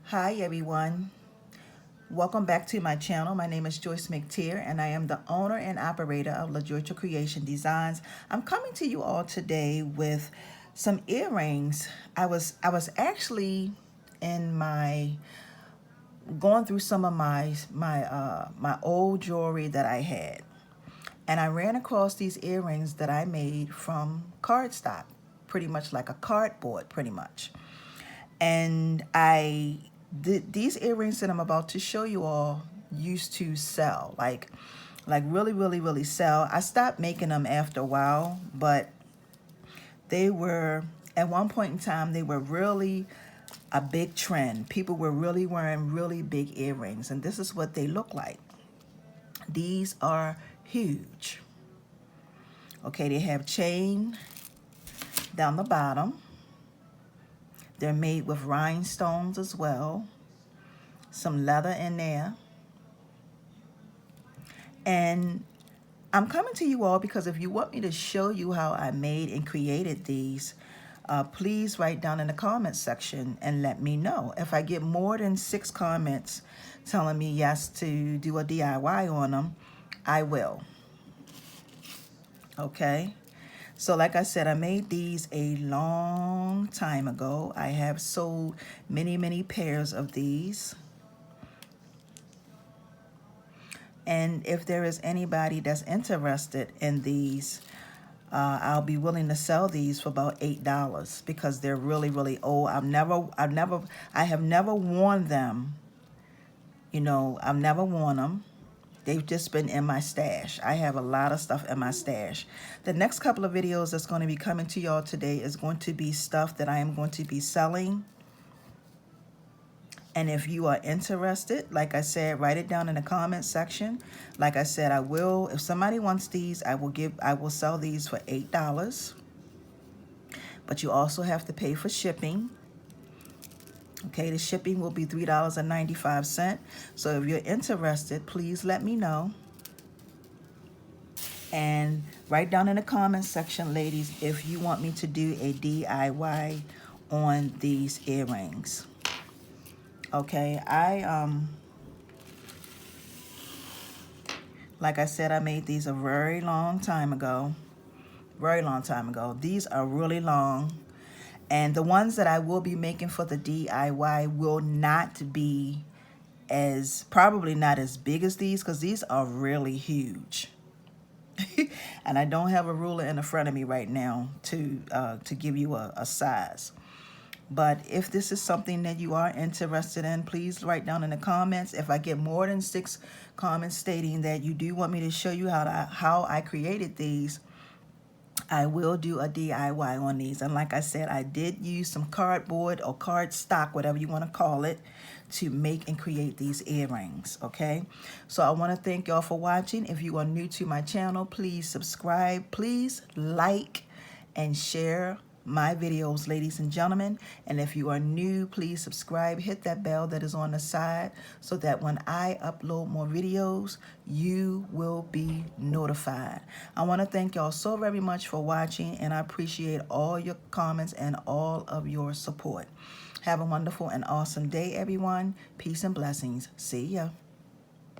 Hi everyone, welcome back to my channel. My name is Joyce McTier and I am the owner and operator of LaJoycia Creation Designs. I'm coming to you all today with some earrings. I was actually in my going through some of my old jewelry that I had, and I ran across these earrings that I made from cardstock, pretty much like a cardboard, pretty much. And these earrings that I'm about to show you all used to sell, like really sell. I stopped making them after a while, but they were, at one point in time, they were really a big trend. People were really wearing really big earrings, and this is what they look like. These are huge. Okay, they have chain down the bottom. They're made with rhinestones as well. Some leather in there. And I'm coming to you all because if you want me to show you how I made and created these, please write down in the comments section and let me know. If I get more than 6 comments telling me yes to do a DIY on them, I will. Okay? So like I said, I made these a long time ago. I have sold many pairs of these. And if there is anybody that's interested in these, I'll be willing to sell these for about $8 because they're really old. I have never worn them. You know, I've never worn them. They've just been in my stash. I have a lot of stuff in my stash. The next couple of videos that's going to be coming to y'all today is going to be stuff that I am going to be selling. And if you are interested, like I said, write it down in the comments section. Like I said, I will, if somebody wants these, I will sell these for $8. But you also have to pay for shipping. Okay, the shipping will be $3.95. So if you're interested, please let me know. And write down in the comments section, ladies, if you want me to do a DIY on these earrings. Okay, like I said, I made these a very long time ago. Very long time ago. These are really long. And the ones that I will be making for the DIY will not be probably not as big as these, because these are really huge. And I don't have a ruler in the front of me right now to give you a size. But if this is something that you are interested in, please write down in the comments. If I get more than 6 comments stating that you do want me to show you how I created these, I will do a DIY on these. And like I said, I did use some cardboard or cardstock, whatever you want to call it, to make and create these earrings. Okay, so I want to thank y'all for watching. If you are new to my channel, please subscribe, please like and share my videos, ladies and gentlemen. And if you are new, please subscribe, hit that bell that is on the side so that when I upload more videos, you will be notified. I want to thank y'all so very much for watching, and I appreciate all your comments and all of your support. Have a wonderful and awesome day, everyone. Peace and blessings. See ya.